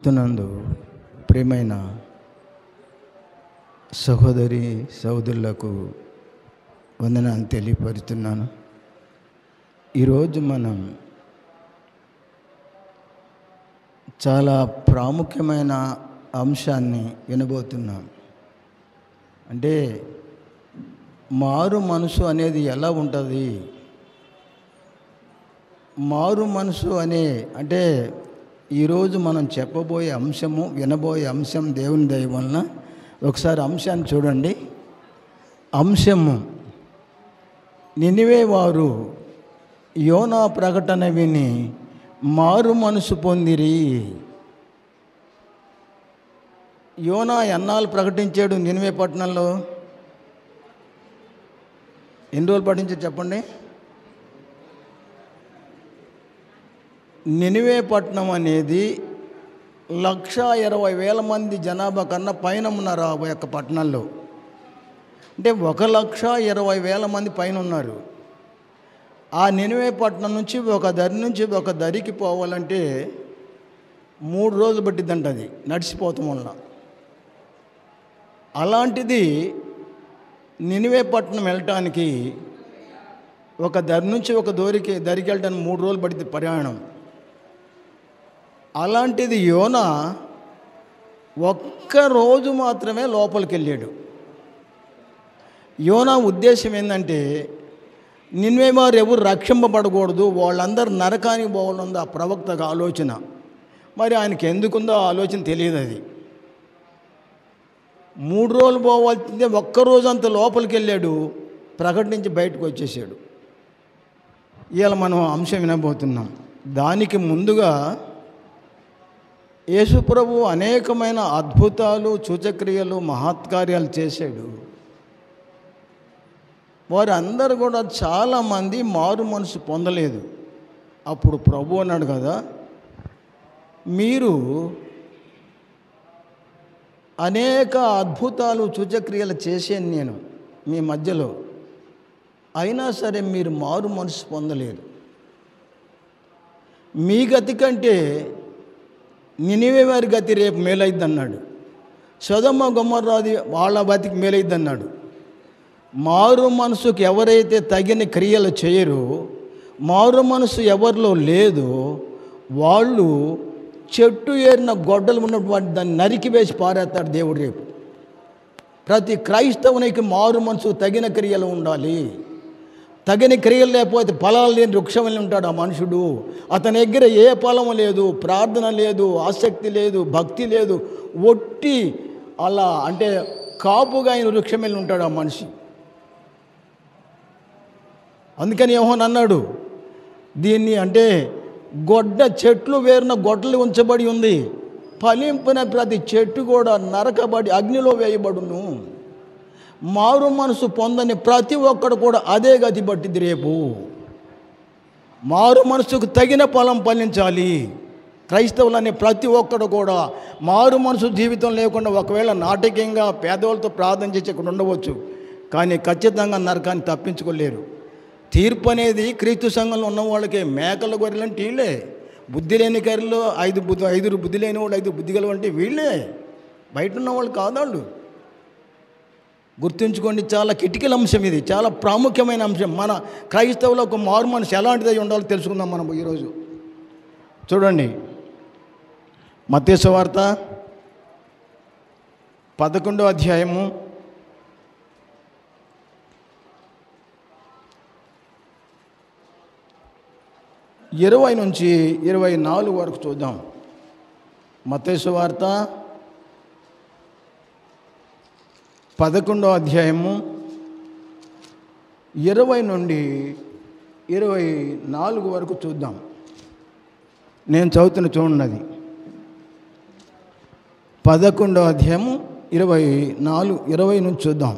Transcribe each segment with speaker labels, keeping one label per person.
Speaker 1: క్రీస్తునందు ప్రియమైన సహోదరి సహోదరులకు వందనాలు తెలియపరుస్తున్నాను. ఈరోజు మనం చాలా ప్రాముఖ్యమైన అంశాన్ని వినబోతున్నాం. అంటే మారు మనసు అనేది ఎలా ఉంటుంది? మారు మనసు అంటే ఈరోజు మనం చెప్పబోయే అంశము, వినబోయే అంశం దేవుని దయ వలన ఒకసారి అంశాన్ని చూడండి. అంశము: నినివే వారు యోనా ప్రకటన విని మారు మనసు పొందిరి. యోనా ఎన్నాళ్ళు ప్రకటించాడు నినివే పట్టణంలో? ఎన్ని రోజులు పట్టించాడు చెప్పండి? నినివే పట్టణం అనేది 1,20,000 మంది జనాభా కన్నా పైన ఉన్నారు ఆ యొక్క పట్టణంలో. అంటే 1,20,000 మంది పైన ఉన్నారు. ఆ నినివే పట్టణం నుంచి ఒక దరి నుంచి ఒక దరికి పోవాలంటే 3 రోజులు పట్టిద్దంట, అది నడిచిపోతాం వల్ల. అలాంటిది నినివే పట్టణం వెళ్ళటానికి ఒక దరి నుంచి ఒక దరికి వెళ్ళడానికి 3 రోజులు పట్టింది ప్రయాణం. అలాంటిది యోనా ఒక్కరోజు మాత్రమే లోపలికి వెళ్ళాడు. యోనా ఉద్దేశం ఏంటంటే నినివే వారు ఎవరు రక్షింపబడకూడదు, వాళ్ళందరూ నరకానికి పోవాలన్నది ఆ ప్రవక్తకు ఆలోచన. మరి ఆయనకి ఎందుకుందో ఆ ఆలోచన తెలియదు. అది 3 రోజులు పోవాల్సిందే, ఒక్కరోజు అంత లోపలికి వెళ్ళాడు, ప్రకటించి బయటకు వచ్చేసాడు. ఇవాళ మనం అంశం వినబోతున్నాం. దానికి ముందుగా యేసుప్రభు అనేకమైన అద్భుతాలు, సూచక్రియలు, మహత్కార్యాలు చేశాడు. వారందరూ కూడా చాలామంది మారు మనసు పొందలేదు. అప్పుడు ప్రభు అన్నాడు కదా, మీరు అనేక అద్భుతాలు, సూచక్రియలు చేశాను నేను మీ మధ్యలో, అయినా సరే మీరు మారు మనసు పొందలేదు. మీ గతి కంటే నినివే వారి గతి రేపు మేలైద్ది అన్నాడు. సొదొమ గొమొర్రాది వాళ్ళ బతికి మేలైద్ది అన్నాడు. మారు మనసుకు ఎవరైతే తగిన క్రియలు చేయరో, మారు మనసు ఎవరిలో లేదో వాళ్ళు చెట్టు ఏరిన గొడ్డలు ఉన్నటువంటి దాన్ని నరికి వేసి పారేస్తాడు దేవుడు రేపు. ప్రతి క్రైస్తవునికి మారు మనసు తగిన క్రియలు ఉండాలి. తగిన క్రియలు లేకపోతే ఫలాలు లేని వృక్షంలో ఉంటాడు ఆ మనుషుడు. అతని దగ్గర ఏ ఫలము లేదు, ప్రార్థన లేదు, ఆసక్తి లేదు, భక్తి లేదు, ఒట్టి అలా అంటే కాపుగా ఆయన వృక్షంలో ఉంటాడు ఆ మనిషి. అందుకని యోహాను అన్నాడు, దీన్ని అంటే చెట్లు వేరున గొడ్డలు ఉంచబడి ఉంది, ఫలింపిన ప్రతి చెట్టు కూడా నరకబడి అగ్నిలో వేయబడును. మారు మనసు పొందని ప్రతి ఒక్కడు కూడా అదే గతి పట్టింది రేపు. మారు మనసుకు తగిన ఫలం ఫలించాలి. క్రైస్తవులనే ప్రతి ఒక్కడు కూడా మారు మనసు జీవితం లేకుండా ఒకవేళ నాటకీయంగా పేదవాళ్ళతో ప్రార్థన చేసి ఇక్కడ ఉండవచ్చు, కానీ ఖచ్చితంగా నరకాన్ని తప్పించుకోలేరు. తీర్పు అనేది క్రీస్తు సంఘంలో ఉన్న వాళ్ళకే. మేకల గొర్రెలంటే వీళ్ళే, బుద్ధి లేని కర్రలు 5 బుద్ధి లేని వాళ్ళు 5 బుద్ధి గల అంటే వీళ్ళే, బయట ఉన్న వాళ్ళు కాదాళ్ళు. గుర్తుంచుకోండి, చాలా కిటికీల అంశం ఇది, చాలా ప్రాముఖ్యమైన అంశం. మన క్రైస్తవులో ఒక మారు మనసు ఎలాంటిదై ఉండాలో తెలుసుకుందాం మనం ఈరోజు. చూడండి, మత్తయి సువార్త 11వ అధ్యాయము 20 నుంచి 24 వరకు చూద్దాం. మత్తయి సువార్త 11వ అధ్యాయము 20 నుండి 24 వరకు చూద్దాం. నేను చదువుతున్న చూడండి. 11వ అధ్యాయము 20 నుంచి చూద్దాం.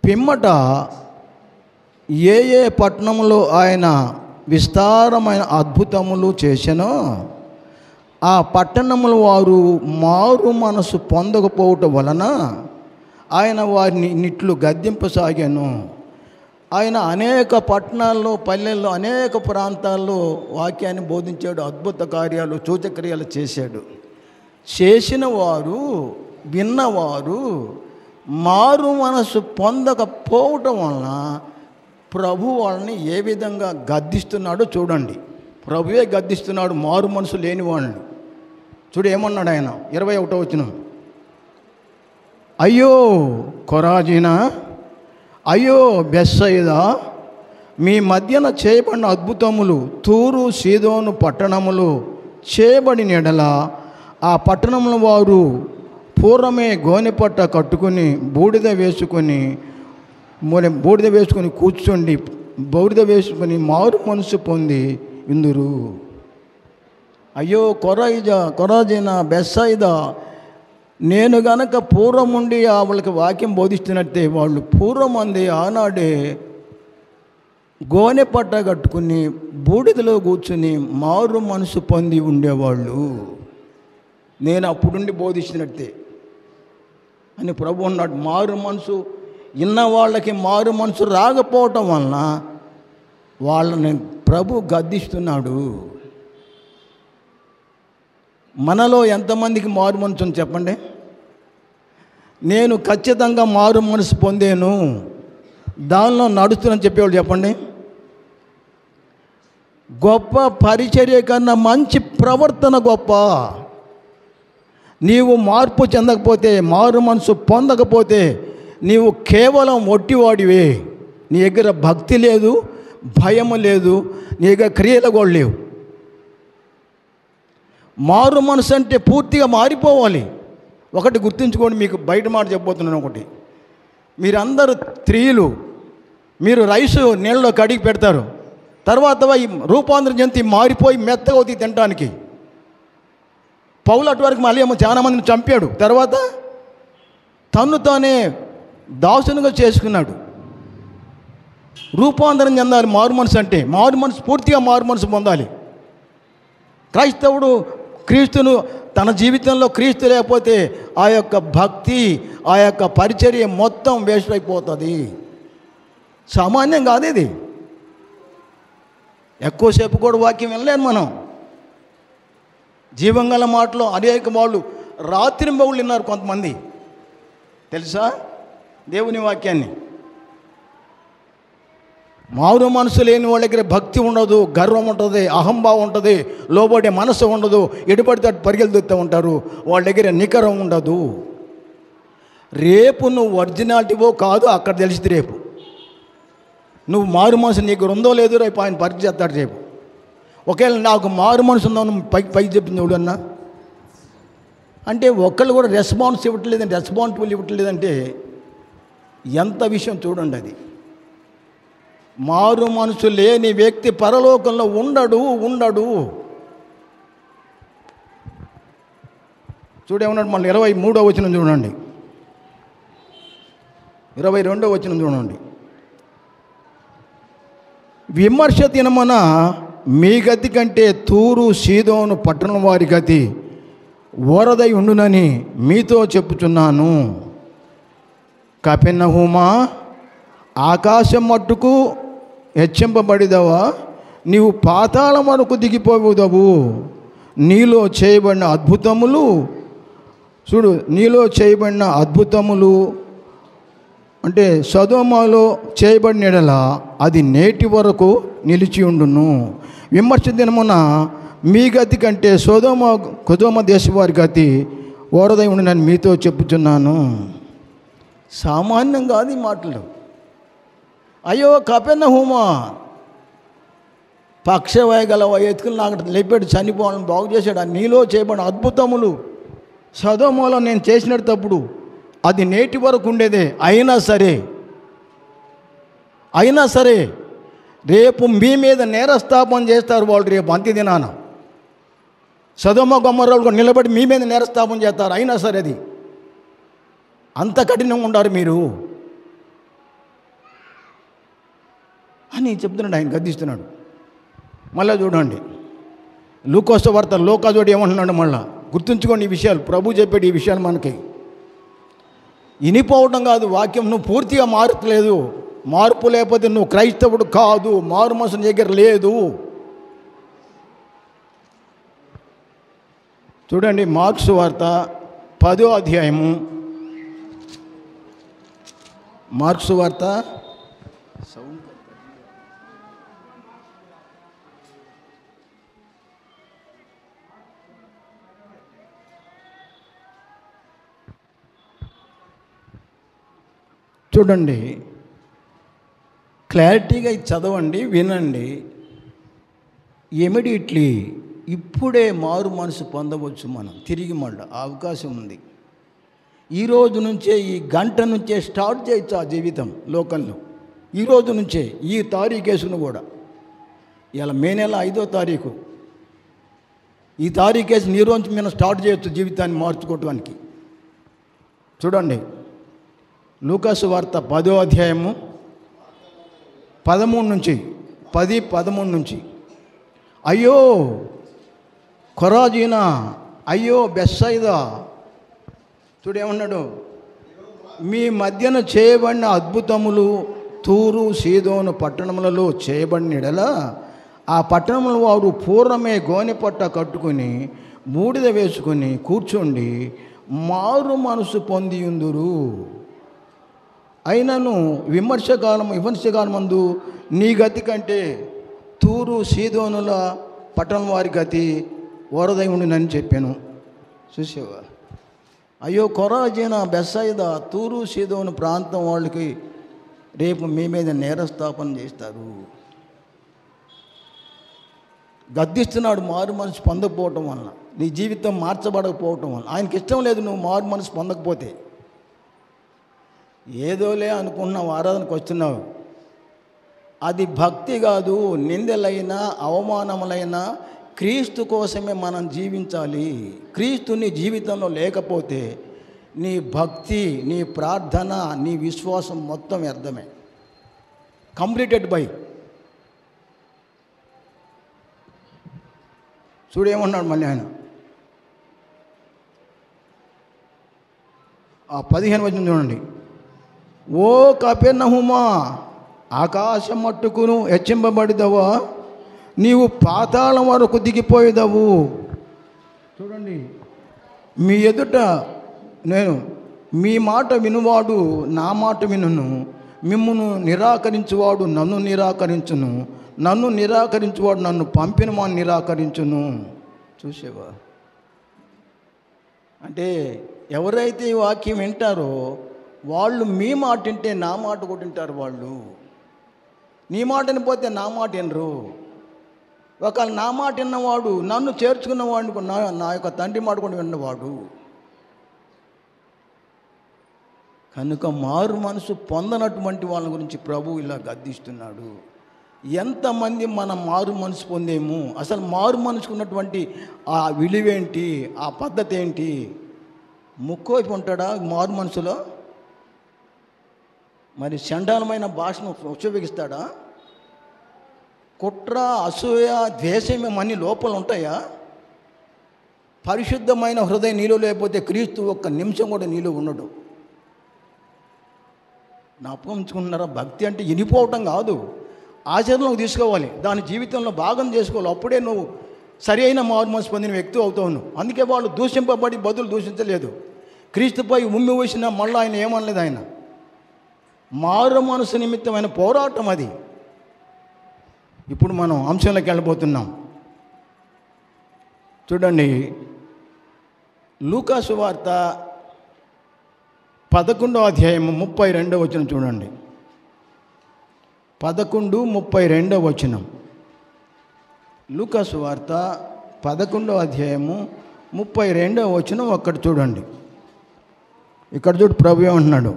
Speaker 1: పిమ్మట ఏ పట్టణంలో ఆయన విస్తారమైన అద్భుతములు చేసెనో ఆ పట్టణముల వారు మారు మనసు పొందకపోవటం వలన ఆయన వారిని నిట్లు గద్దింపసాగాను. ఆయన అనేక పట్టణాల్లో, పల్లెల్లో, అనేక ప్రాంతాల్లో వాక్యాన్ని బోధించాడు. అద్భుత కార్యాలు, సూచక్రియలు చేశాడు. చేసిన వారు, విన్నవారు మారు మనసు పొందకపోవటం వలన ప్రభు వాళ్ళని ఏ విధంగా గద్దిస్తున్నాడో చూడండి. ప్రభువే గద్దిస్తున్నాడు మారు మనసు లేని వాళ్ళని. చూడు ఏమన్నాడు ఆయన, 21వ వచనం. అయ్యో కొరాజీనా, అయ్యో బెత్సయిదా, మీ మధ్యన చేయబడిన అద్భుతములు తూరు సీదోను పట్టణములు చేయబడిన ఎడల ఆ పట్టణంలో వారు పూర్వమే గోనెపట్ట కట్టుకుని బూడిద వేసుకొని కూర్చోండి, బూడిద వేసుకొని మారు మనసు పొంది ఇందురు. అయ్యో కొరాజీనా, బెత్సయిదా, నేను గనక పూర్వం ఉండి వాళ్ళకి వాక్యం బోధిస్తున్నట్టే వాళ్ళు పూర్వం అంది ఆనాడే గోనె పట్ట కట్టుకుని బూడిదలో కూర్చుని మారు మనసు పొంది ఉండేవాళ్ళు, నేను అప్పుడుండి బోధిస్తున్నట్టే అని ప్రభు అన్నాడు. మారు మనసు ఇన్న వాళ్ళకి మారు మనసు రాకపోవటం వలన వాళ్ళని ప్రభు గద్దిస్తున్నాడు. మనలో ఎంతమందికి మారు మనసు ఉంది చెప్పండి? నేను ఖచ్చితంగా మారు మనసు పొందాను, దానిలో నడుస్తున్నాను చెప్పేవాళ్ళు చెప్పండి. గొప్ప పరిచర్య కన్నా మంచి ప్రవర్తన గొప్ప. నీవు మార్పు చెందకపోతే, మారు మనసు పొందకపోతే నీవు కేవలం ఒట్టివాడివే. నీ దగ్గర భక్తి లేదు, భయము లేదు, నీ దగ్గర క్రియలు కూడా లేవు. మారు మనసు అంటే పూర్తిగా మారిపోవాలి. ఒకటి గుర్తుంచుకోండి, మీకు బయట మాట చెప్పబోతున్నాను. ఒకటి, మీరందరూ స్త్రీలు, మీరు రైసు నీళ్ళలో కడిగి పెడతారు, తర్వాత రూపాంతరం చెంది మారిపోయి మెత్తగా అవుతాయి తినడానికి. పౌలు అటు వరకు మళ్ళీ ఏమో చాలా మందిని చంపాడు, తర్వాత తన్ను తానే దాసునిగా చేసుకున్నాడు. రూపాంతరం చెందాలి మారు మనసు అంటే. మారు మనసు పూర్తిగా మారు మనసు పొందాలి. క్రైస్తవుడు క్రీస్తును తన జీవితంలో క్రీస్తు లేకపోతే ఆ యొక్క భక్తి, ఆ యొక్క పరిచర్య మొత్తం వేస్ట్ అయిపోతుంది. సామాన్యం కాదు ఇది. ఎక్కువసేపు కూడా వాక్యం వినలేను మనం. జీవంగల మాటలో అనేక వాళ్ళు రాత్రింబవుళ్ళు విన్నారు కొంతమంది, తెలుసా దేవుని వాక్యాన్ని. మారు మనసు లేని వాళ్ళ దగ్గర భక్తి ఉండదు, గర్వం ఉంటుంది, అహంభావం ఉంటుంది, లోబడే మనసు ఉండదు, ఎటుపడితే అటు పరిగెలుతూ ఉంటారు. వాళ్ళ దగ్గర నికరం ఉండదు. రేపు నువ్వు ఒరిజినాలిటీవో కాదు అక్కడ తెలిసింది. రేపు నువ్వు మారు మనసు నీకు ఉందో లేదో రేపు ఆయన పరీక్ష చేస్తాడు. రేపు ఒకవేళ నాకు మారు మనసు ఉందా పైకి చెప్పింది ఎవడన్నా అంటే ఒకళ్ళు కూడా రెస్పాన్స్ ఇవ్వట్లేదంటే, రెస్పాన్సిబుల్ ఇవ్వట్లేదంటే ఎంత విషయం చూడండి. అది మారు మనసు లేని వ్యక్తి పరలోకంలో ఉండడు. చూడేమన్నాడు మళ్ళీ 23వ వచనం చూడండి, 22వ వచనం చూడండి. విమర్శ దినమున మీ గతి కంటే తూరు సీదోను పట్టణం వారి గతి ఓరదై ఉండునని మీతో చెప్పుచున్నాను. కపెర్నహూమా, ఆకాశం మట్టుకు హెచ్చింపబడిదవా, నీవు పాతాళం వరకు దిగిపోవుదవు. నీలో చేయబడిన అద్భుతములు చూడు, నీలో చేయబడిన అద్భుతములు అంటే సొదొమలో చేయబడిన ఎడల అది నేటి వరకు నిలిచి ఉండును. విమర్శ దినమున మీ గతి కంటే సొదొమ దేశవారి గతి ఓరదై ఉండునని మీతో చెప్పుచున్నాను. సామాన్యం కాదు ఈ మాటలు. అయ్యో కపెర్నహూమా, పక్షవాయగల ఎత్తుకుని నాకు లేపాడు, చనిపోవాలని బాగు చేశాడు. నీలో చేయబడిన అద్భుతములు సొదొమలో నేను చేసినట్టు తప్పుడు అది నేటి వరకు ఉండేదే. అయినా సరే రేపు మీ మీద నేరస్థాపన చేస్తారు వాళ్ళు. రేపు అంత్య దినాన సొదొమ గొమొర్రాలు నిలబడి మీ మీద నేరస్థాపన చేస్తారు. అయినా సరే అది అంత కఠినంగా ఉండారు మీరు అని చెప్తున్నాడు. ఆయన గద్దిస్తున్నాడు. మళ్ళీ చూడండి లూకా వార్త లోకాజోడు ఏమంటున్నాడు మళ్ళా. గుర్తుంచుకోండి ఈ విషయాలు, ప్రభు చెప్పాడు ఈ విషయాలు మనకి. వినిపోవటం కాదు, వాక్యం నువ్వు పూర్తిగా మారట్లేదు, మార్పు లేకపోతే నువ్వు క్రైస్తవుడు కాదు, మారు మనసు నీ దగ్గర లేదు. చూడండి, మార్కు సువార్త 10వ అధ్యాయము. మార్కు సువార్త చూడండి, క్లారిటీగా ఇది చదవండి, వినండి. ఇమీడియట్లీ ఇప్పుడే మారు మనసు పొందవచ్చు. మనం తిరిగి మళ్ళీ అవకాశం ఉంది. ఈరోజు నుంచే, ఈ గంట నుంచే స్టార్ట్ చేయొచ్చు ఆ జీవితం లోకంలో. ఈరోజు నుంచే, ఈ తారీఖేసును కూడా. ఇలా మే నెల 5వ తారీఖు, ఈ తారీఖేసుని ఈ రోజు మేము స్టార్ట్ చేయొచ్చు జీవితాన్ని మార్చుకోవటానికి. చూడండి, లూకాసు వార్త 10వ అధ్యాయము 13 నుంచి 10-13 నుంచి. అయ్యో కొరాజీనా, అయ్యో బెత్సయిదా. చూడేమన్నాడు, మీ మధ్యన చేయబడిన అద్భుతములు తూరు సీదోను పట్టణములలో చేయబడిన ఎడల ఆ పట్టణంలో వారు పూర్వమే గోనెపట్ట కట్టుకుని బూడిద వేసుకుని కూర్చోండి మారు మనసు పొందియుందురు. అయినను విమర్శకాలమందు నీ గతి కంటే తూరు సీదోనుల పట్టణం వారి గతి ఓరదై ఉండినని చెప్పాను. చూసేవా, అయ్యో కొరాజీన, బెత్సయిదా, తూరు సీదోను ప్రాంతం వాళ్ళకి రేపు మీ మీద నేరస్థాపన చేస్తారు. గద్దిస్తున్నాడు మారు మనసు పొందకపోవటం వలన, నీ జీవితం మార్చబడకపోవటం వలన. ఆయనకి ఇష్టం లేదు నువ్వు మారు మనసు పొందకపోతే. ఏదోలే అనుకున్నావు, ఆరాధనకు వస్తున్నావు, అది భక్తి కాదు. నిందలైనా అవమానములైనా క్రీస్తు కోసమే మనం జీవించాలి. క్రీస్తు నీ జీవితంలో లేకపోతే నీ భక్తి, నీ ప్రార్థన, నీ విశ్వాసం మొత్తం వ్యర్థమే. Completed by. చూడేమన్నాడు మళ్ళీ ఆయన, ఆ 15 వచనం చూడండి. ఓ కపెర్నహూమా, ఆకాశం మట్టుకును హెచ్చింపబడిదవా, నీవు పాతాళం వరకు దిగిపోయేదవు. చూడండి, మీ ఎదుట నేను, మీ మాట వినువాడు నా మాట వినును, మిమ్మును నిరాకరించువాడు నన్ను నిరాకరించును, నన్ను నిరాకరించువాడు నన్ను పంపిన వాడిని నిరాకరించును. చూసేవా, అంటే ఎవరైతే ఈ వాక్యం వింటారో వాళ్ళు మీ మాట వింటే నా మాట కూడా వింటారు. వాళ్ళు నీ మాట వినిపోతే నా మాట వినరు. ఒకవేళ నా మాట విన్నవాడు నన్ను చేర్చుకున్నవాడు నా యొక్క తండ్రి మాట కూడా విన్నవాడు. కనుక మారు మనసు పొందనటువంటి వాళ్ళ గురించి ప్రభు ఇలా గద్దిస్తున్నాడు. ఎంతమంది మనం మారు మనసు పొందేము? అసలు మారు మనసుకున్నటువంటి ఆ విలువేంటి, ఆ పద్ధతి ఏంటి? ముక్కోపి ఉంటాడా మారు మనసులో? మరి చండాలమైన భాషను ఉపయోగిస్తాడా? కుట్ర, అసూయ, ద్వేషం అన్నీ లోపల ఉంటాయా? పరిశుద్ధమైన హృదయం నీలో లేకపోతే క్రీస్తు ఒక్క నిమిషం కూడా నీలో ఉండడు. జ్ఞాపకం భక్తి అంటే వినిపోవటం కాదు, ఆచరణలోకి తీసుకోవాలి, దాని జీవితంలో భాగం చేసుకోవాలి. అప్పుడే నువ్వు సరి అయిన మారు మనసు పొందిన వ్యక్తి అవుతావు. అందుకే వాళ్ళు దూషింపబడి బదులు దూషించలేదు. క్రీస్తుపై ఉమ్మి వేసినా మళ్ళీ ఆయన ఏమనలేదు. ఆయన మారు మనసు నిమిత్తమైన పోరాటం అది. ఇప్పుడు మనం అంశంలోకి వెళ్ళబోతున్నాం. చూడండి, లూకాసు వార్త 11వ అధ్యాయము 32వ వచనం చూడండి. 11:32 వచనం. లూకాసు వార్త 11వ అధ్యాయము 32వ వచనం అక్కడ చూడండి. ఇక్కడ చూడు, ప్రభు ఏమంటున్నాడు,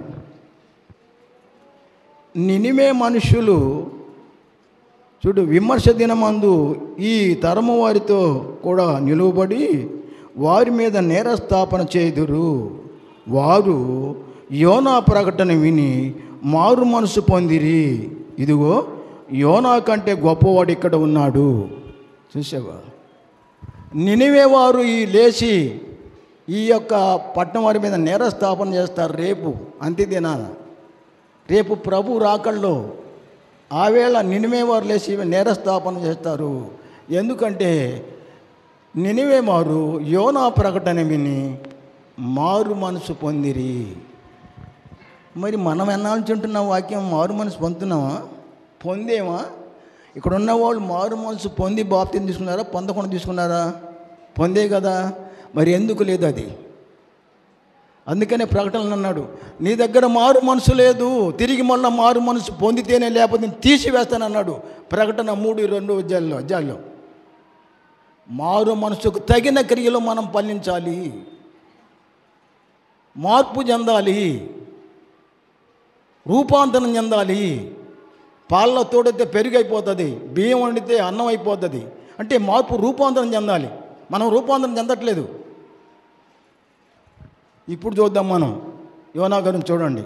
Speaker 1: నినివే మనుషులు చూడు విమర్శ దినమందు ఈ తరము వారితో కూడా నిలువబడి వారి మీద నేరస్థాపన చేయుదురు. వారు యోనా ప్రకటన విని మారు మనసు పొందిరి. ఇదిగో యోనా కంటే గొప్పవాడు ఇక్కడ ఉన్నాడు. చూసావా, నినివే వారు ఈ లేచి ఈ యొక్క పట్టణం వారి మీద నేరస్థాపన చేస్తారు రేపు అంత్యదినాన. రేపు ప్రభు రాకల్లో ఆవేళ నినివే వారు లేచి నేరస్థాపన చేస్తారు. ఎందుకంటే నినివే వారు యోనా ప్రకటన విని మారు మనసు పొందిరి. మరి మనం ఎన్నాల్చుంటున్న వాక్యం మారు మనసు పొందుతున్నామా? పొందేమా? ఇక్కడ ఉన్న వాళ్ళు మారు మనసు పొంది బాప్తిని తీసుకున్నారా, పొందకుండా తీసుకున్నారా? పొందే కదా. మరి ఎందుకు లేదు అది? అందుకనే ప్రకటనలు అన్నాడు, నీ దగ్గర మారు మనసు లేదు, తిరిగి మళ్ళీ మారు మనసు పొందితేనే, లేకపోతే నేను తీసివేస్తానన్నాడు. ప్రకటన 3:2 అధ్యాయంలో మారు మనసుకు తగిన క్రియలు మనం ఫలించాలి, మార్పు చెందాలి, రూపాంతరం చెందాలి. పాలలో తోడితే పెరుగు అయిపోతుంది, బియ్యం వండితే అన్నం అయిపోతుంది. అంటే మార్పు, రూపాంతరం చెందాలి. మనం రూపాంతరం చెందట్లేదు. ఇప్పుడు చూద్దాం మనం యోనా గురించి. చూడండి,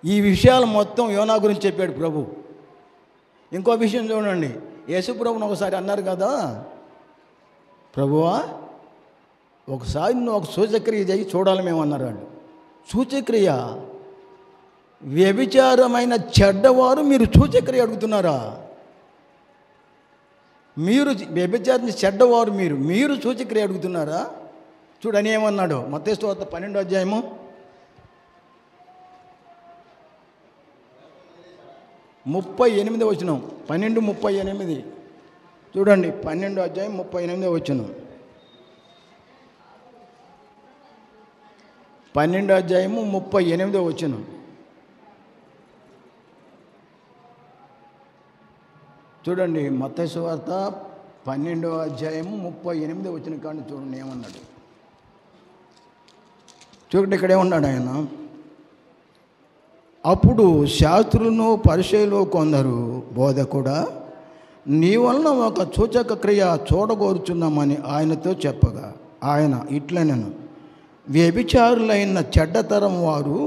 Speaker 1: ఈ విషయాలు మొత్తం యోనా గురించి చెప్పాడు ప్రభు. ఇంకో విషయం చూడండి, యేసు ప్రభుని ఒకసారి అన్నారు కదా, ప్రభువా ఒకసారి నువ్వు ఒక సూచక్రియ చేయి చూడాలి మేము అన్నారు వాళ్ళు. సూచక్రియ? వ్యభిచారమైన చెడ్డవారు మీరు సూచక్రియ అడుగుతున్నారా? మీరు వ్యభిచారించి చెడ్డవారు మీరు సూచక్రియ అడుగుతున్నారా? చూడని ఏమన్నాడు మత్తయి సువార్త 12వ అధ్యాయము 38వ వచనం. 12:38 చూడండి. 12వ అధ్యాయం 38వ వచనం. 12వ అధ్యాయము 38వ వచనం. చూడండి, మత్తయి సువార్త 12వ అధ్యాయము 38వ వచనం కానీ చూడండి ఏమన్నాడు. చూడండి, ఇక్కడ ఏమన్నాడు ఆయన. అప్పుడు శాస్త్రులను పరిచయులు కొందరు, బోధకుడా నీ వలన ఒక సూచక క్రియ చూడగోరుచున్నామని ఆయనతో చెప్పగా, ఆయన ఇట్లనెను, వ్యభిచారులైన చెడ్డతరం వారు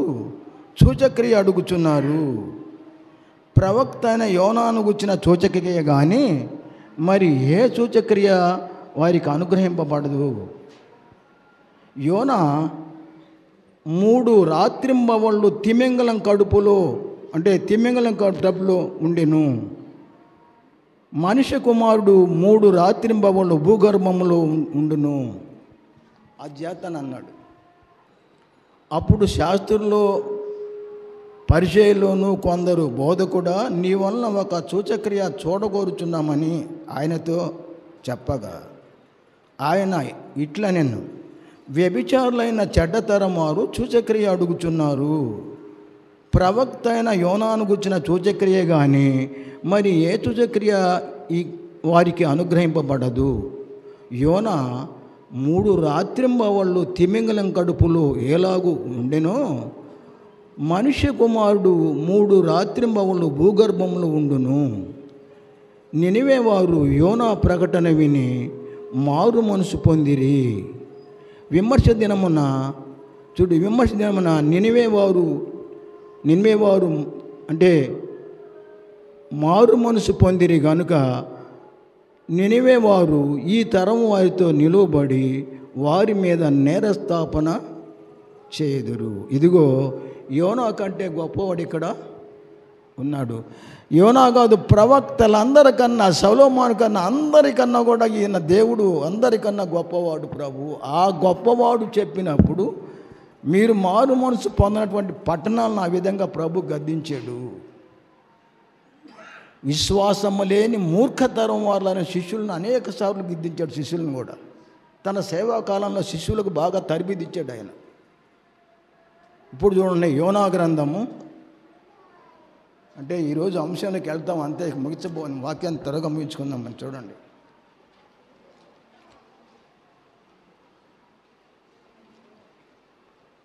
Speaker 1: సూచక్రియ అడుగుచున్నారు. ప్రవక్త అయిన యోనాను గుచ్చిన సూచక్రియ కానీ మరి ఏ సూచక్రియ వారికి అనుగ్రహింపబడదు. యోనా 3 రాత్రింబవళ్ళు తిమింగలం కడుపులో, అంటే తిమింగలం కడుపులో ఉండెను. మనిషి కుమారుడు 3 రాత్రింబవళ్ళు భూగర్భంలో ఉండును అధ్యాతన్ అన్నాడు. అప్పుడు శాస్త్రుల్లో పరిచయలోను కొందరు, బోధకుడా నీ వలన ఒక సూచక్రియ చూడగోరుచున్నామని ఆయనతో చెప్పగా, ఆయన ఇట్లనెను, వ్యభిచారులైన చెడ్డతరం వారు సూచక్రియ అడుగుచున్నారు. ప్రవక్త అయిన యోనాను గుచ్చిన సూచక్రియ కానీ మరి ఏ సూచక్రియ వారికి అనుగ్రహింపబడదు. యోనా 3 రాత్రింబవళ్ళు తిమింగలం కడుపులో ఎలాగూ ఉండెనో మనుష్య కుమారుడు 3 రాత్రింబవళ్ళు భూగర్భంలో ఉండును. నినివే వారు యోనా ప్రకటన విని మారు మనసు పొందిరి. విమర్శ దినమున నినివే వారు అంటే మారు మనసు పొందిరి గనుక నినివే వారు ఈ తరం వారితో నిలువబడి వారి మీద నేరస్థాపన చేయుదురు. ఇదిగో యోనా కంటే గొప్పవాడు ఇక్కడ ఉన్నాడు. యోనా కాదు, ప్రవక్తలందరికన్నా, సొలొమోను కన్నా, అందరికన్నా కూడా ఈయన దేవుడు అందరికన్నా గొప్పవాడు ప్రభు. ఆ గొప్పవాడు చెప్పినప్పుడు మీరు మారు మనసు పొందినటువంటి పట్టణాలను ఆ విధంగా ప్రభు గద్దించాడు. విశ్వాసము లేని మూర్ఖతరం వాళ్ళని శిష్యులను అనేక సార్లు గద్దించాడు. శిష్యులను కూడా తన సేవాకాలంలో శిష్యులకు బాగా తరబిదిచ్చాడు ఆయన. ఇప్పుడు చూడండి, యోనా గ్రంథము అంటే ఈరోజు అంశానికి వెళ్తాం అంతే, ముగించబోని వాక్యాన్ని త్వరగా ముగించుకుందామని. చూడండి,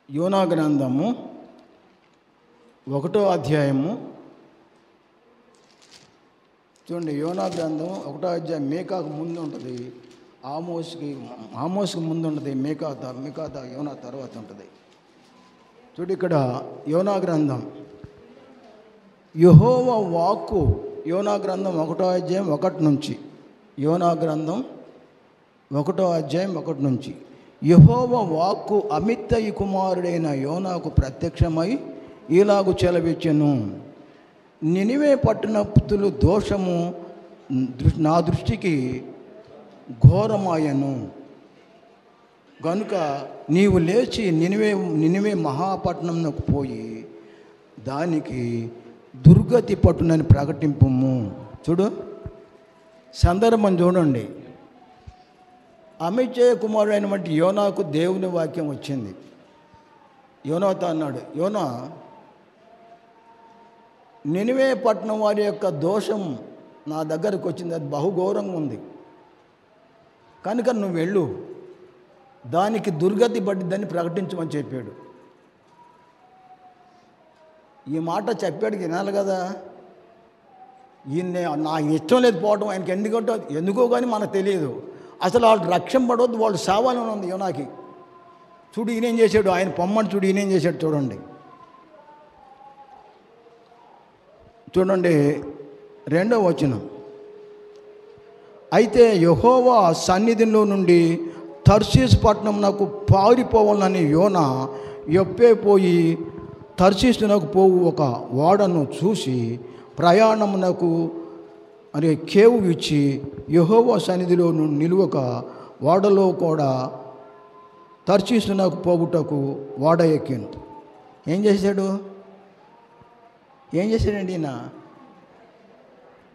Speaker 1: యోనా గ్రంథము 1వ అధ్యాయము. చూడండి, యోనా గ్రంథం 1వ అధ్యాయం మేకాకు ముందు ఉంటుంది, ఆమోస్కి ముందు ఉంటుంది, మేకా యోనా తర్వాత ఉంటుంది. చూడు, ఇక్కడ యోనా గ్రంథం యెహోవా వాక్కు, యోనా గ్రంథం 1వ అధ్యాయం 1 నుంచి, యోనా గ్రంథం 1వ అధ్యాయం 1 నుంచి, యెహోవా వాక్కు అమిత్తయి కుమారుడైన యోనాకు ప్రత్యక్షమై ఇలాగు చెలవిచ్చెను, నినివే పట్టణస్థుల దోషము నా దృష్టికి ఘోరమాయను గనుక నీవు లేచి నినివే మహాపట్నంకు పోయి దానికి దుర్గతి పట్టునని ప్రకటింపుము. చూడు సందర్భం చూడండి. అమిత్య కుమారుడైన వంటి యోనాకు దేవుని వాక్యం వచ్చింది. యోనాతో అన్నాడు, యోనా, నినివే పట్టణం వారి యొక్క దోషం నా దగ్గరకు వచ్చింది, అది బహుఘోరంగా ఉంది కనుక నువ్వు వెళ్ళు, దానికి దుర్గతి పడ్డిద్దని ప్రకటించమని చెప్పాడు. ఈ మాట చెప్పాడు వినాలి కదా. ఈయన నా ఇష్టం లేదు పోవడం, ఆయనకి ఎందుకో కానీ మనకు తెలియదు. అసలు వాళ్ళు రక్షణ పడవద్దు, వాళ్ళు సావాలని ఉంది యోనాకి. చూడు ఈయనేం చేశాడు, ఆయన పొమ్మని చూడు ఈయనేం చేశాడు. చూడండి 2వ వచనం. అయితే యెహోవా సన్నిధిలో నుండి తర్షీషు పట్టణమునకు పారిపోవాలని యోనా యొప్పే పోయి తర్షీషునకు పోవు ఒక ఓడను చూసి ప్రయాణమునకు కేవు ఇచ్చి యెహోవా సన్నిధిలో నిలువక ఓడలో కూడా తర్షీషునకు పోవుటకు ఓడ ఎక్కాను. ఏం చేశాడండి ఈయన?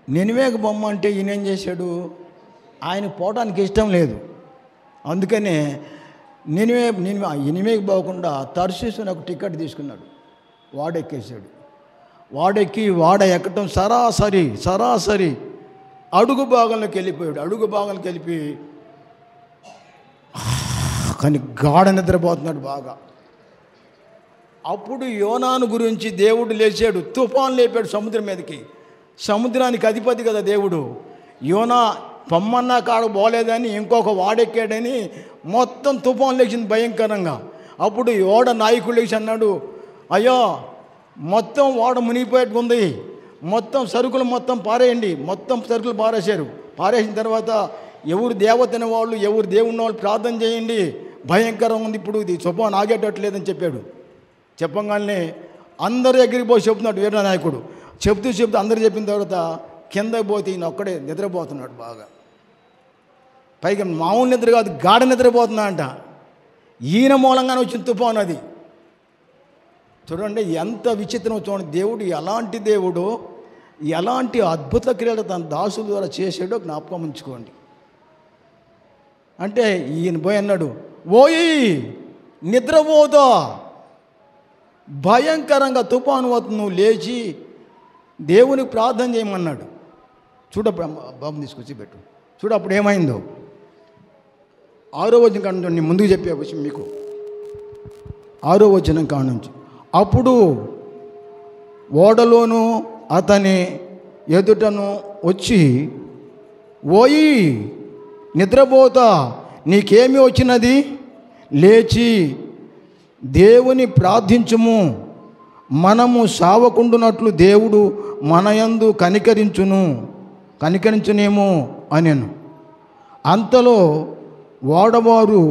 Speaker 1: నినివేకి బొమ్మ అంటే ఈయన ఏం చేశాడు? ఆయన పోవడానికి ఇష్టం లేదు, అందుకనే నినివేకి పోకుండా తర్షీషునకు టికెట్ తీసుకున్నాడు, వాడెక్కేశాడు. వాడెక్కి వాడ ఎక్కటం సరాసరి అడుగు భాగంలోకి వెళ్ళిపోయి కానీ గాఢ నిద్రపోతున్నాడు బాగా. అప్పుడు యోనాను గురించి దేవుడు లేచాడు, తుఫాను లేపాడు సముద్రం మీదకి. సముద్రానికి అధిపతి కదా దేవుడు. యోనా పొమ్మన్నా కాడ పోలేదని ఇంకొక వాడెక్కాడని మొత్తం తుఫాను లేచింది భయంకరంగా. అప్పుడు ఓడ నాయకుడు లేచి అన్నాడు, అయ్యో మొత్తం ఓడ మునిగిపోయేట్టుగా ఉంది, మొత్తం సరుకులు మొత్తం పారేయండి. మొత్తం సరుకులు పారేసిన తర్వాత ఎవరు దేవతని వాళ్ళు ఎవరు దేవుని వాళ్ళు ప్రార్థన చేయండి, భయంకరంగా ఉంది, ఇప్పుడు ఇది తుఫాను ఆగేటట్లేదని చెప్పాడు. చెప్పగానే అందరి దగ్గరికి పోయి చెప్తున్నాడు వీర నాయకుడు. చెప్తూ అందరు చెప్పిన తర్వాత కిందకి పోతే ఈయన ఒక్కడే నిద్రపోతున్నాడు బాగా. పైగా మామూలు నిద్ర కాదు, గాఢ నిద్రపోతున్నా అంట. ఈయన మూలంగానే వచ్చిన తుఫాను అది. చూడండి ఎంత విచిత్రం. చూడండి దేవుడు ఎలాంటి దేవుడు, ఎలాంటి అద్భుత క్రియలు తన దాసుల ద్వారా చేసాడో జ్ఞాపకం ఉంచుకోండి. అంటే ఈయన పోయి అన్నాడు, ఓయి నిద్రపోతా, భయంకరంగా తుఫాను వస్తుంది, నువ్వు లేచి దేవునికి ప్రార్థన చేయమన్నాడు. బాబు తీసుకొచ్చి పెట్టు. చూడు అప్పుడు ఏమైందో. 6వ వచనం కాడ నుంచి నేను ముందుకు చెప్పే విషయం మీకు. 6వ వచనం కాడ నుంచి, అప్పుడు ఓడలోను అతని ఎదుటను వచ్చి, ఓయి నిద్రపోతా, నీకేమి వచ్చినది, లేచి దేవుని ప్రార్థించుము, మనము సావకుండునట్లు దేవుడు మనయందు కనికరించునేమో అనెను. అంతలో ఓడవారు,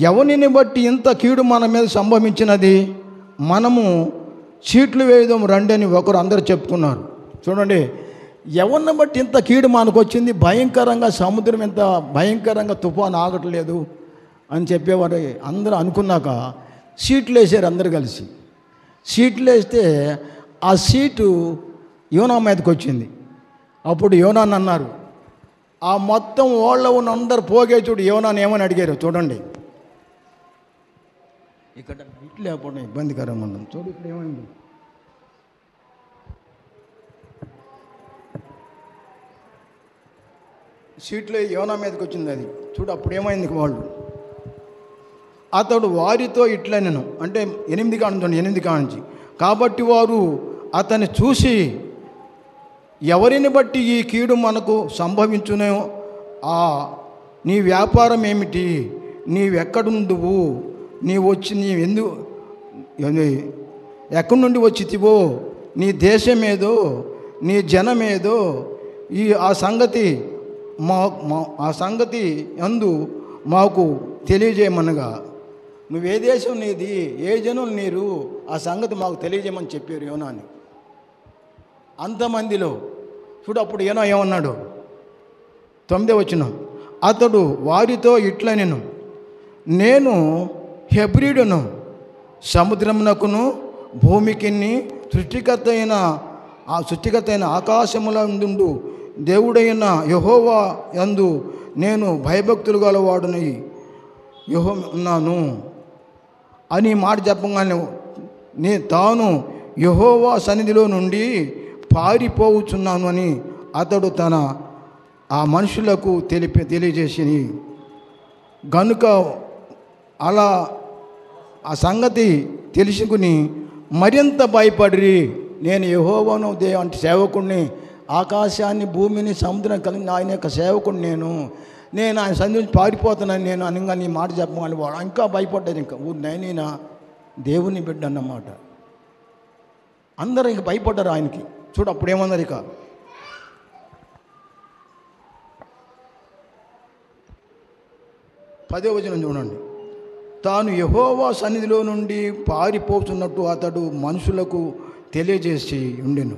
Speaker 1: ఎవరిని బట్టి ఇంత కీడు మన మీద సంభవించినది, మనము చీట్లు వేయదాం రండి అని అందరూ చెప్పుకున్నారు. చూడండి, ఎవరిని బట్టి ఇంత కీడు మనకు వచ్చింది, భయంకరంగా సముద్రం ఎంత భయంకరంగా తుఫాను ఆగట్లేదు అని చెప్పేవారు అందరూ అనుకున్నాక సీట్లు వేసారు అందరు కలిసి. సీట్లు వేస్తే ఆ సీటు యోనా మీదకి వచ్చింది. అప్పుడు యోనాని అన్నారు, ఆ మొత్తం ఓళ్ళలో ఉన్న అందరు పోగే చూడు యోనాని ఏమని అడిగారు. చూడండి ఇక్కడ ఇట్లు లేకపోవడం ఇబ్బందికరంగా ఉండదు. చూడు ఇక్కడ ఏమైంది, సీట్లో యోనా మీదకి వచ్చింది అది. చూడు అప్పుడు ఏమైంది, వాళ్ళు అతడు వారితో ఇట్లనెను, అంటే 8 కానుంచి, కాబట్టి వారు అతన్ని చూసి, ఎవరిని బట్టి ఈ కీడు మనకు సంభవించునో, నీ వ్యాపారం ఏమిటి, నీవెక్కడుందువు, ఎక్కడి నుండి వచ్చితివో, నీ దేశమేదో, నీ జనమేదో, ఆ సంగతి అందు మాకు తెలియజేయమనగా, నువ్వే దేశం నీది, ఏ జనం నీరు ఆ సంగతి మాకు తెలియజేయమని చెప్పారు యోనాని. అంతమందిలో చూడు అప్పుడు యోనా ఏమన్నాడు? 9వ వచనం, అతడు వారితో ఇట్లనెను, నేను హెబ్రీయుడును, సముద్రమునకును భూమికిని సృష్టికర్త అయిన ఆకాశముల నుండు దేవుడైన యెహోవా యందు నేను భయభక్తులు గలవాడునై ఉన్నాను అని మాట చెప్పగానే తాను యెహోవా సన్నిధిలో నుండి పారిపోవచ్చున్నాను అని అతడు ఆ మనుషులకు తెలియజేసి గనుక అలా ఆ సంగతి తెలుసుకుని మరింత భయపడి, నేను యెహోవాను అంటే సేవకుడిని, ఆకాశాన్ని భూమిని సముద్రం కలిగిన ఆయన యొక్క సేవకుడు, నేను ఆయన సన్నిధి నుంచి పారిపోతున్నాను నేను అనగా నీ మాట చెప్పమని వాడు ఇంకా భయపడ్డారు. ఇంకా నేనైనా దేవుని బిడ్డ అన్నమాట. అందరూ ఇంక భయపడ్డారు ఆయనకి. చూడు అప్పుడు ఏమన్నారు? ఇక 10వ వచనం చూడండి, తాను యెహోవా సన్నిధిలో నుండి పారిపోతున్నట్టు అతడు మనుషులకు తెలియజేసి ఉండెను.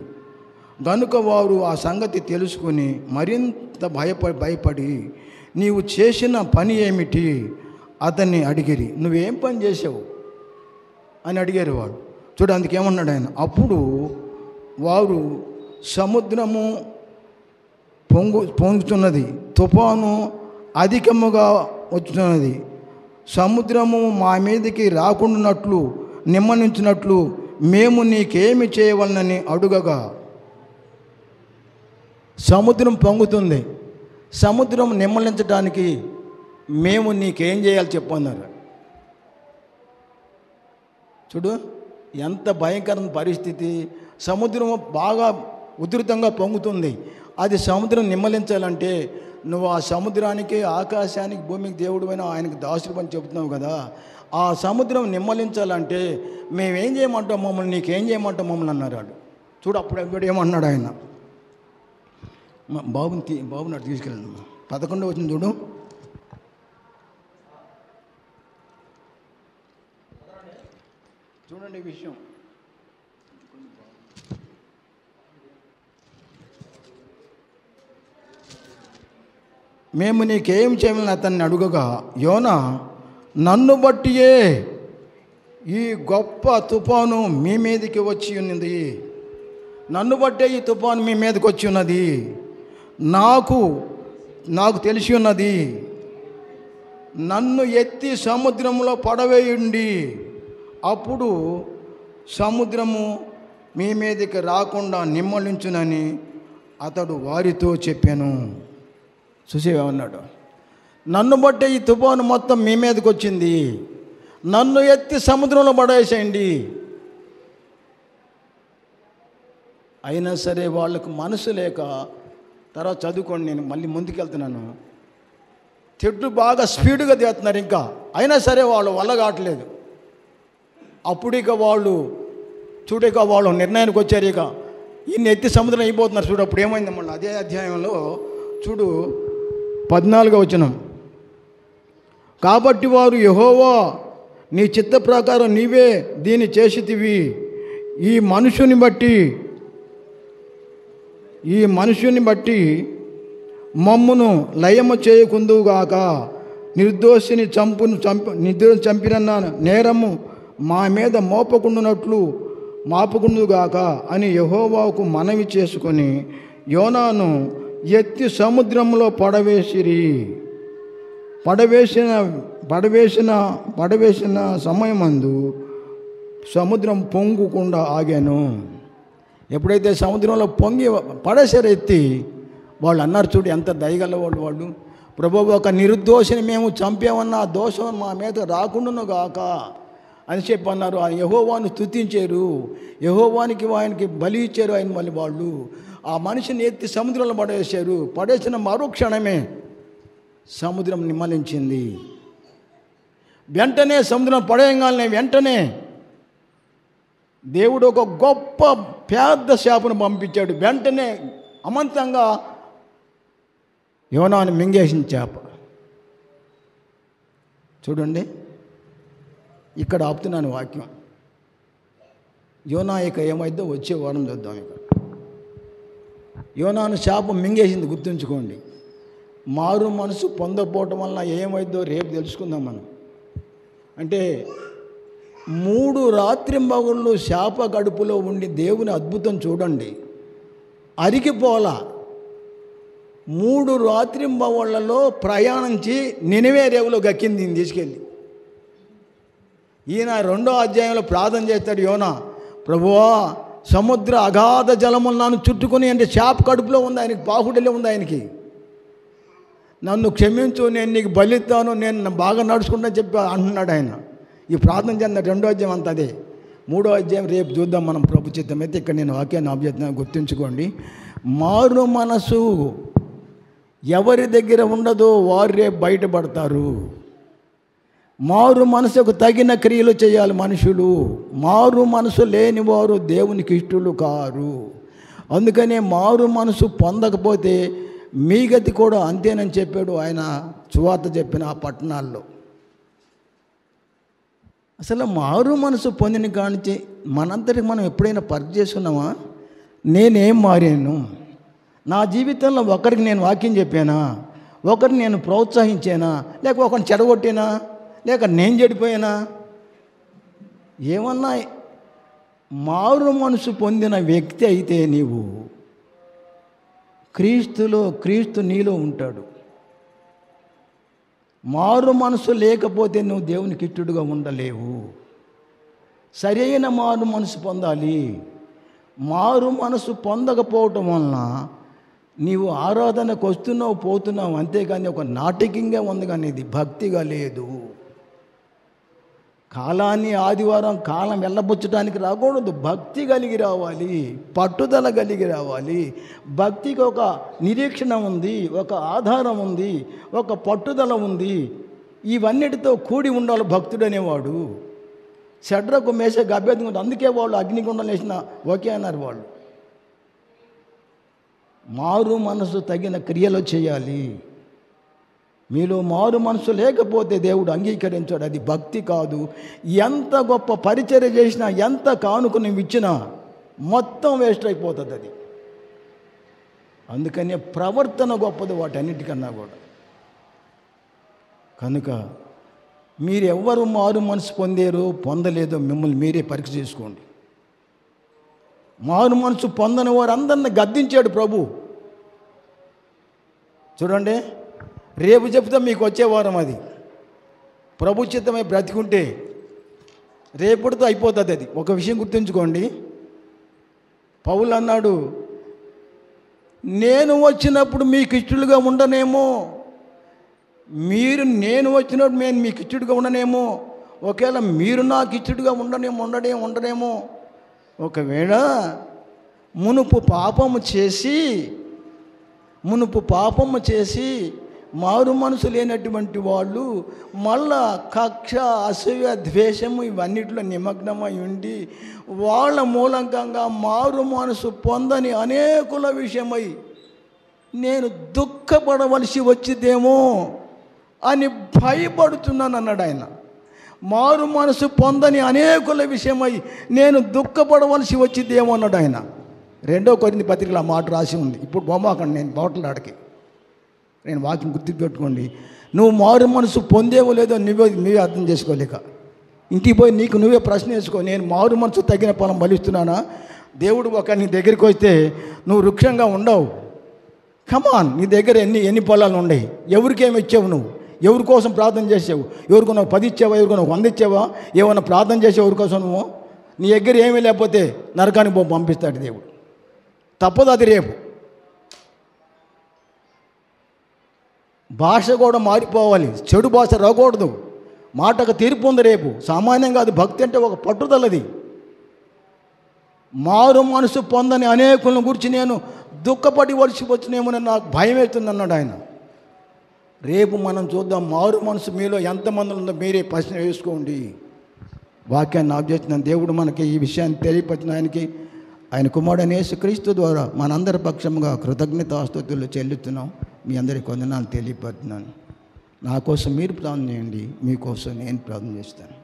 Speaker 1: గనుక వారు ఆ సంగతి తెలుసుకుని మరింత భయపడి నీవు చేసిన పని ఏమిటి అతన్ని అడిగిరి. నువ్వేం పని చేసావు అని అడిగారు వాడు. చూడు అందుకేమన్నాడు ఆయన, అప్పుడు వారు సముద్రము పొంగుతున్నది, తుఫాను అధికముగా వచ్చుతున్నది, సముద్రము మా మీదకి రాకుండానట్లు నిమ్మలించినట్లు మేము నీకేమి చేయవలనని అడుగగా, సముద్రం పొంగుతుంది, సముద్రం నిమ్మలించడానికి మేము నీకేం చేయాలి చెప్పు అన్నారు. చూడు ఎంత భయంకరమైన పరిస్థితి. సముద్రం బాగా ఉధృతంగా పొంగుతుంది. అది సముద్రం నిమ్మలించాలంటే నువ్వు ఆ సముద్రానికి, ఆకాశానికి, భూమికి దేవుడువైనా ఆయనకు దాసుడు అని చెబుతున్నావు కదా. ఆ సముద్రం నిమ్మలించాలంటే మేమేం చేయమంటాం మమ్మల్ని, నీకేం చేయమంటాం మమ్మల్ని అన్నారు వాళ్ళు. చూడు అప్పుడు ఏమన్నాడు ఆయన, బాబుని అటు తీసుకెళ్ళండి. 11వ వచనం చూడు, చూడండి ఈ విషయం. మేము నీకేం చేయమని అతన్ని అడుగగా, యోనా నన్ను బట్టియే ఈ గొప్ప తుఫాను మీ మీదకి వచ్చి ఉన్నది, నన్ను బట్టే ఈ తుఫాను మీ మీదకి వచ్చి ఉన్నది, నాకు తెలిసి ఉన్నది, నన్ను ఎత్తి సముద్రంలో పడవేయండి, అప్పుడు సముద్రము మీ మీదకి రాకుండా నిమ్మలించునని అతడు వారితో చెప్పాను. చూసేవన్నాడు, నన్ను బట్టే ఈ తుఫాను మొత్తం మీ మీదకి వచ్చింది, నన్ను ఎత్తి సముద్రంలో పడవేసేయండి. అయినా సరే వాళ్ళకు మనసు లేక, తర్వాత చదువుకోండి, నేను మళ్ళీ ముందుకెళ్తున్నాను, చెట్లు బాగా స్పీడ్గా తీస్తున్నారు ఇంకా, అయినా సరే వాళ్ళు వల్ల కావట్లేదు. అప్పుడు ఇక వాళ్ళు నిర్ణయానికి వచ్చారు, ఇక ఈయన ఎత్తి సముద్రం అయిపోతున్నారు. చూడు అప్పుడు ఏమైంది మళ్ళీ అదే అధ్యాయంలో చూడు 14వ వచనం, కాబట్టి వారు యెహోవా నీ చిత్త ప్రకారం నీవే దీన్ని చేసితివి, ఈ మనుషుని బట్టి మమ్మును లయము చేయకుందుగాక, నిర్దోషిని చంపిన నేరము మా మీద మాపకుండుగాక అని యెహోవాకు మనవి చేసుకొని యోనాను ఎత్తి సముద్రంలో పడవేసిన సమయమందు సముద్రం పొంగకుండా ఆగాను. ఎప్పుడైతే సముద్రంలో పొంగి పడేసారు ఎత్తి, వాళ్ళు అన్నారు, చూడు ఎంత దయగల వాళ్ళు, ప్రభువు ఒక నిర్దోషిని మేము చంపామన్న ఆ దోషం మా మీద రాకుండాను గాక అని చెప్పి అన్నారు. ఆ యెహోవాను స్తుతించారు, యెహోవానికి ఆయనకి బలి ఇచ్చారు. ఆయన మళ్ళీ వాళ్ళు ఆ మనిషిని ఎత్తి సముద్రంలో పడేశారు. పడేసిన మరుక్షణమే సముద్రం నిమ్మలించింది. వెంటనే సముద్రం పడేయగానే వెంటనే దేవుడు ఒక గొప్ప పెద్ద చేపను పంపించాడు. వెంటనే అమంతంగా యోనాను మింగేసిన చేప. చూడండి ఇక్కడ ఆపుతున్నాను వాక్యం. యోనా ఇక ఏమైందో వచ్చే వారం చూద్దాం. ఇక యోనాను శాపం మింగేసింది, గుర్తుంచుకోండి. మారు మనసు పొందకపోవటం వల్ల ఏమైందో రేపు తెలుసుకుందాం మనం. అంటే 3 రాత్రింబగళ్ళు శాప గడుపులో ఉండి దేవుని అద్భుతం చూడండి. అరిగిపోలా. 3 రాత్రింబగళ్ళలో ప్రయాణించి నినివే రేవులో గక్కింది ఈయన తీసుకెళ్ళి. ఈయన 2వ అధ్యాయంలో ప్రార్థన చేస్తాడు యోనా, ప్రభువా సముద్ర అగాధ జలములు నన్ను చుట్టుకుని, అంటే శాప కడుపులో ఉంది ఆయనకి, బాహుడిలో ఉంది ఆయనకి. నన్ను క్షమించు, నేను నీకు బలిస్తాను, నేను బాగా నడుచుకుంటా చెప్పి అంటున్నాడు ఆయన. ఈ ప్రార్థన చెందిన 2వ అధ్యాయం అంత అదే. 3వ అధ్యాయం రేపు చూద్దాం మనం ప్రభు చిత్తమైతే. ఇక్కడ నేను వాక్యాన్ని ఆబ్జెక్ట్ గుర్తుంచుకోండి. మారు మనసు ఎవరి దగ్గర ఉండదో వారు రేపు బయటపడతారు. మారు మనసుకు తగిన క్రియలు చేయాలి మనుషులు. మారు మనసు లేని వారు దేవునికి ఇష్టలు కారు. అందుకనే మారు మనసు పొందకపోతే మీ గతి కూడా అంతేనని చెప్పాడు ఆయన సువార్త చెప్పిన ఆ పట్టణాల్లో. అసలు మారు మనసు పొందిన కానించి మనంతటికి మనం ఎప్పుడైనా పరీక్ష చేసుకున్నామా? నేనేం మారాను? నా జీవితంలో ఒకరికి నేను వాక్యం చెప్పానా? ఒకరిని నేను ప్రోత్సహించానా? లేక ఒకరిని చెడగొట్టానా? లేక నేను చెడిపోయానా? ఏమన్నా మారు మనసు పొందిన వ్యక్తి అయితే నీవు క్రీస్తు నీలో ఉంటాడు. మారు మనసు లేకపోతే నువ్వు దేవునికి ఇష్టడుగా ఉండలేవు. సరైన మారు మనసు పొందాలి. మారు మనసు పొందకపోవటం వలన నీవు ఆరాధనకు వస్తున్నావు పోతున్నావు, అంతేగాని ఒక నాటకంగా ఉంది, కానీ ఇది భక్తిగా లేదు. కాలాన్ని ఆదివారం కాలం వెళ్ళబుచ్చడానికి రాకూడదు. భక్తి కలిగి రావాలి, పట్టుదల కలిగి రావాలి. భక్తికి ఒక నిరీక్షణ ఉంది, ఒక ఆధారం ఉంది, ఒక పట్టుదల ఉంది. ఇవన్నిటితో కూడి ఉండాలి భక్తుడు అనేవాడు. షడ్రకు మేషకు అభ్యర్థం, అందుకే వాళ్ళు అగ్నిగుండం వేసిన ఓకే అన్నారు వాళ్ళు. మారు మనసు తగిన క్రియలు చేయాలి. మీలో మారు మనసు లేకపోతే దేవుడు అంగీకరించాడు. అది భక్తి కాదు. ఎంత గొప్ప పరిచర్య చేసినా, ఎంత కానుక నువ్వు ఇచ్చినా మొత్తం వేస్ట్ అయిపోతుంది అది. అందుకనే ప్రవర్తన గొప్పది వాటన్నిటికన్నా కూడా. కనుక మీరెవ్వరు మారు మనసు పొందారో పొందలేదో మిమ్మల్ని మీరే పరీక్ష చేసుకోండి. మారు మనసు పొందని వారు అందరిని గద్దించాడు ప్రభు. చూడండి, రేపు చెప్తే మీకు వచ్చే వారం అది. ప్రభు చిత్తమై బ్రతికుంటే రేపటితో అయిపోతుంది అది. ఒక విషయం గుర్తుంచుకోండి, పౌలు అన్నాడు, నేను వచ్చినప్పుడు మీకు ఇష్టలుగా ఉండనేమో, నేను వచ్చినప్పుడు నేను మీకు ఇష్టడుగా ఉండనేమో, ఒకవేళ మీరు నాకు ఇష్టడుగా ఉండనేమో. ఒకవేళ మునుపు పాపము చేసి మారు మనసు లేనటువంటి వాళ్ళు మళ్ళా కక్ష, అసూయ, ద్వేషము ఇవన్నిటిలో నిమగ్నమై ఉండి వాళ్ళ మూలంకంగా మారు మనసు పొందని అనేకుల విషయమై నేను దుఃఖపడవలసి వచ్చిదేమో అని భయపడుతున్నాను అన్నాడు ఆయన. మారు మనసు పొందని అనేకుల విషయమై నేను దుఃఖపడవలసి వచ్చిదేమో అన్నాడు ఆయన. 2 కొరింథీ పత్రికలో ఆ మాట రాసి ఉంది. ఇప్పుడు బొమ్మకండి, నేను బాటలాడికి నేను వాక్యం గుర్తుపెట్టుకోండి. నువ్వు మారు మనసు పొందేవో లేదో నువ్వే అర్థం చేసుకోలేక ఇంటికి పోయి నీకు నువ్వే ప్రశ్న వేసుకో. నేను మారు మనసు తగిన ఫలం ఫలిస్తున్నానా? దేవుడు ఒక నీ దగ్గరికి వస్తే నువ్వు వృక్షంగా ఉండవు. కమాన్, నీ దగ్గర ఎన్ని పొలాలు ఉన్నాయి? ఎవరికేమి ఇచ్చావు? నువ్వు ఎవరి కోసం ప్రార్థన చేసావు? ఎవరికి నువ్వు 10 ఇచ్చావా? ఎవరికి నువ్వు 100 ఇచ్చావా? ఏమన్నా ప్రార్థన చేసావు ఎవరి కోసం? నువ్వు నీ దగ్గర ఏమీ లేకపోతే నరకానికి పంపిస్తాడు దేవుడు. తప్పదు అది. రేపు భాష కూడా మారిపోవాలి. చెడు భాష రాకూడదు. మాటకు తీర్పు ఉంది రేపు. సామాన్యంగా అది భక్తి అంటే ఒక పట్టుదలది. మారు మనసు పొందని అనేకులను గురించి నేను దుఃఖపడి వచ్చినేమోనని నాకు భయం వేస్తుంది అన్నాడు ఆయన. రేపు మనం చూద్దాం మారు మనసు మీలో ఎంతమంది ఉందో మీరే ప్రశ్న వేసుకోండి. వాక్యాన్ని ఆబ్జెక్ట్ దేవుడు మనకి ఈ విషయాన్ని తెలియపరిచిన ఆయనకి, ఆయన కుమారుడైన యేసుక్రీస్తు ద్వారా మనందరి పక్షంగా కృతజ్ఞతాస్తుతులు చెల్లుతున్నాం. మీ అందరికీ వందనాలు తెలియపడుతున్నాను. నా కోసం మీరు ప్రార్థన చేయండి, మీకోసం నేను ప్రార్థన చేస్తాను.